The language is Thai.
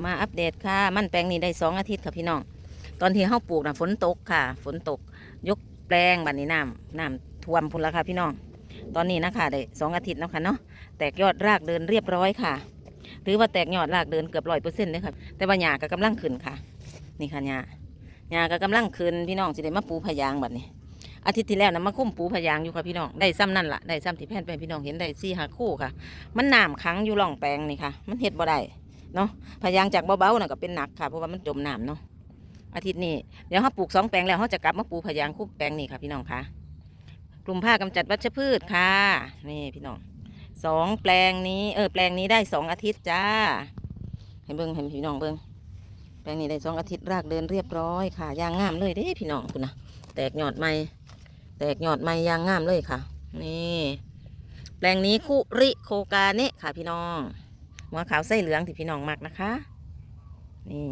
มาอัปเดตค่ะมันแปลงนี้ได้2 อาทิตย์ค่ะพี่น้องตอนที่เฮาปลูกฝนตกค่ะฝนตกยกแปลงบัดนี้น้ำท่วมพุ่นละค่ะพี่น้องตอนนี้นะคะได้2 อาทิตย์แล้วค่ะเนาะแตกยอดรากเดินเรียบร้อยค่ะหรือว่าแตกยอดรากเดินเกือบ100%เลยค่ะแต่ว่าหญ้าก็กำลังขึ้นค่ะนี่ค่ะหญ้าก็กำลังขึ้นพี่น้องสิได้มาปูพะยางบัดนี้อาทิตย์ที่แล้วนะมาคุ้มปูพะยางอยู่ค่ะพี่น้องได้ซ้ำนั่นละได้ซ้ำที่แผ่นไปพี่น้องเห็นได้4-5 คู่ค่ะมันน้ำขังอยู่ร่องแปลงนี่ค่ะมันเฮ็ดบ่ได้เนาะพะยางจากเบาๆน่ะก็เป็นหนักค่ะเพราะว่ามันจมน้ำเนาะอาทิตย์นี้เดี๋ยวเขาปลูก2 แปลงแล้วเขาจะกลับมาปลูกพะยางคู่แปลงนี่ค่ะพี่น้องค่ะกลุ่มผ้ากำจัดวัชพืชค่ะนี่พี่น้อง2 แปลงนี้แปลงนี้ได้2 อาทิตย์จ้าให้เบิ้งให้พี่น้องเบิ้งแปลงนี้ได้2 อาทิตย์รากเดินเรียบร้อยค่ะยางงามเลยเด้พี่น้องคุณนะแตกยอดใหม่ยางงามเลยค่ะนี่แปลงนี้คุริโคกาเนะค่ะพี่น้องหัวขาวไส้เหลืองที่พี่น้องมักนะคะนี่